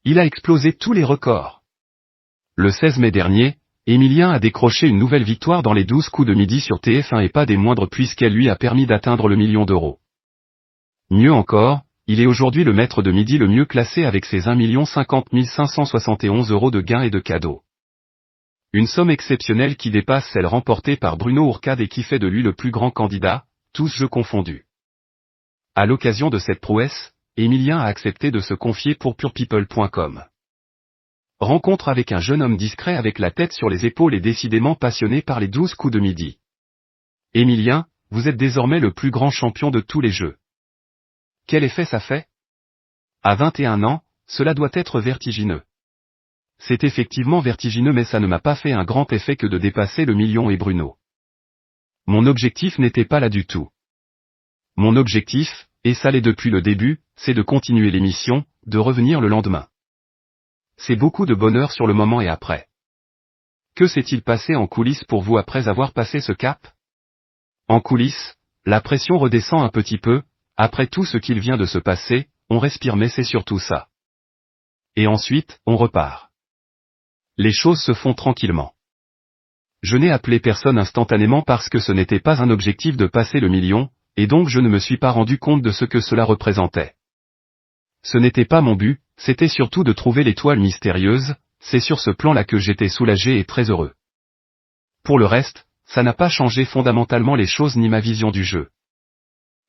Il a explosé tous les records. Le 16 mai dernier, Emilien a décroché une nouvelle victoire dans les 12 coups de midi sur TF1 et pas des moindres puisqu'elle lui a permis d'atteindre le million d'euros. Mieux encore, il est aujourd'hui le maître de midi le mieux classé avec ses 1 050 571 € de gains et de cadeaux. Une somme exceptionnelle qui dépasse celle remportée par Bruno Ourcade et qui fait de lui le plus grand candidat, tous jeux confondus. À l'occasion de cette prouesse, Emilien a accepté de se confier pour purepeople.com. Rencontre avec un jeune homme discret avec la tête sur les épaules et décidément passionné par les 12 coups de midi. Emilien, vous êtes désormais le plus grand champion de tous les jeux. Quel effet ça fait? À 21 ans, cela doit être vertigineux. C'est effectivement vertigineux mais ça ne m'a pas fait un grand effet que de dépasser le million et Bruno. Mon objectif n'était pas là du tout. Mon objectif, et ça l'est depuis le début, c'est de continuer l'émission, de revenir le lendemain. C'est beaucoup de bonheur sur le moment et après. Que s'est-il passé en coulisses pour vous après avoir passé ce cap? En coulisses, la pression redescend un petit peu, après tout ce qu'il vient de se passer, on respire mais c'est surtout ça. Et ensuite, on repart. Les choses se font tranquillement. Je n'ai appelé personne instantanément parce que ce n'était pas un objectif de passer le million, et donc je ne me suis pas rendu compte de ce que cela représentait. Ce n'était pas mon but, c'était surtout de trouver l'étoile mystérieuse, c'est sur ce plan-là que j'étais soulagé et très heureux. Pour le reste, ça n'a pas changé fondamentalement les choses ni ma vision du jeu.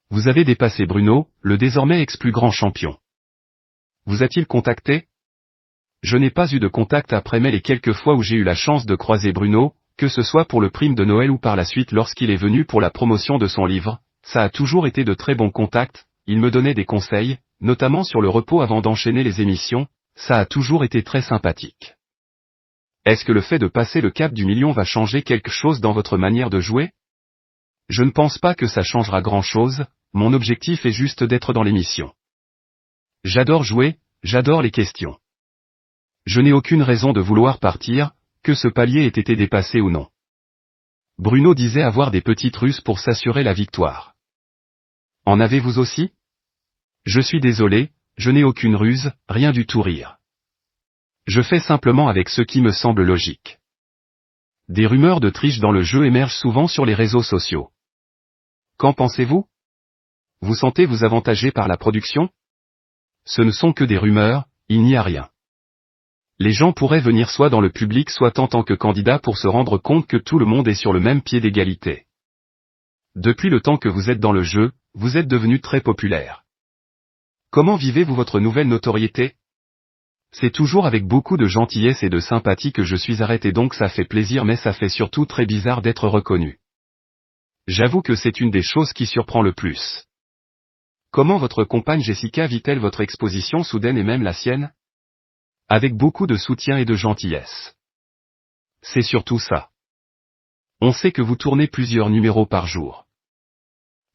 Vous avez dépassé Bruno, le désormais ex-plus grand champion. Vous a-t-il contacté? Je n'ai pas eu de contact après mais les quelques fois où j'ai eu la chance de croiser Bruno, que ce soit pour le prime de Noël ou par la suite lorsqu'il est venu pour la promotion de son livre, ça a toujours été de très bons contacts, il me donnait des conseils, notamment sur le repos avant d'enchaîner les émissions, ça a toujours été très sympathique. Est-ce que le fait de passer le cap du million va changer quelque chose dans votre manière de jouer? Je ne pense pas que ça changera grand-chose, mon objectif est juste d'être dans l'émission. J'adore jouer, j'adore les questions. Je n'ai aucune raison de vouloir partir, que ce palier ait été dépassé ou non. Bruno disait avoir des petites ruses pour s'assurer la victoire. En avez-vous aussi? Je suis désolé, je n'ai aucune ruse, rien du tout rire. Je fais simplement avec ce qui me semble logique. Des rumeurs de triche dans le jeu émergent souvent sur les réseaux sociaux. Qu'en pensez-vous? Vous sentez vous avantager par la production? Ce ne sont que des rumeurs, il n'y a rien. Les gens pourraient venir soit dans le public soit en tant que candidat pour se rendre compte que tout le monde est sur le même pied d'égalité. Depuis le temps que vous êtes dans le jeu, vous êtes devenu très populaire. Comment vivez-vous votre nouvelle notoriété? C'est toujours avec beaucoup de gentillesse et de sympathie que je suis arrêté donc ça fait plaisir mais ça fait surtout très bizarre d'être reconnu. J'avoue que c'est une des choses qui surprend le plus. Comment votre compagne Jessica vit-elle votre exposition soudaine et même la sienne? Avec beaucoup de soutien et de gentillesse. C'est surtout ça. On sait que vous tournez plusieurs numéros par jour.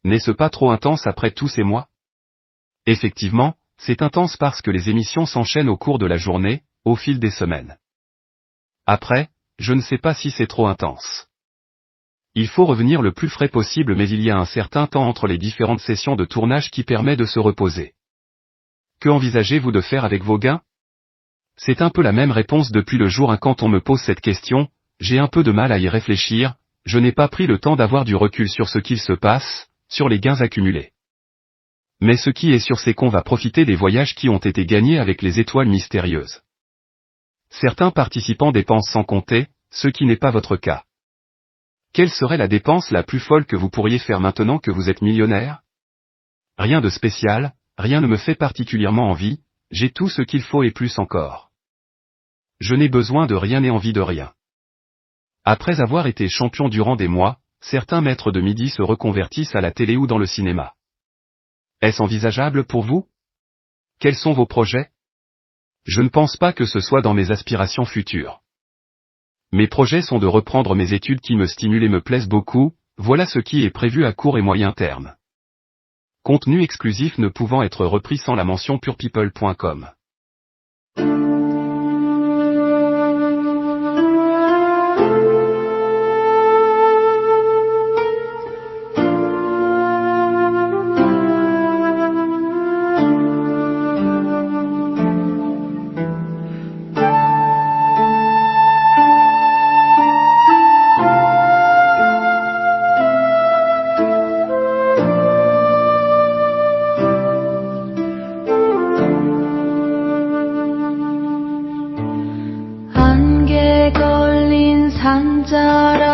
N'est-ce pas trop intense après tous ces mois? Effectivement, c'est intense parce que les émissions s'enchaînent au cours de la journée, au fil des semaines. Après, je ne sais pas si c'est trop intense. Il faut revenir le plus frais possible mais il y a un certain temps entre les différentes sessions de tournage qui permet de se reposer. Que envisagez-vous de faire avec vos gains? C'est un peu la même réponse depuis le jour 1 quand on me pose cette question, j'ai un peu de mal à y réfléchir, je n'ai pas pris le temps d'avoir du recul sur ce qu'il se passe, sur les gains accumulés. Mais ce qui est sûr c'est qu'on va profiter des voyages qui ont été gagnés avec les étoiles mystérieuses. Certains participants dépensent sans compter, ce qui n'est pas votre cas. Quelle serait la dépense la plus folle que vous pourriez faire maintenant que vous êtes millionnaire? Rien de spécial, rien ne me fait particulièrement envie, j'ai tout ce qu'il faut et plus encore. Je n'ai besoin de rien et envie de rien. Après avoir été champion durant des mois, certains maîtres de midi se reconvertissent à la télé ou dans le cinéma. Est-ce envisageable pour vous? Quels sont vos projets? Je ne pense pas que ce soit dans mes aspirations futures. Mes projets sont de reprendre mes études qui me stimulent et me plaisent beaucoup, voilà ce qui est prévu à court et moyen terme. Contenu exclusif ne pouvant être repris sans la mention purepeople.com. 간절한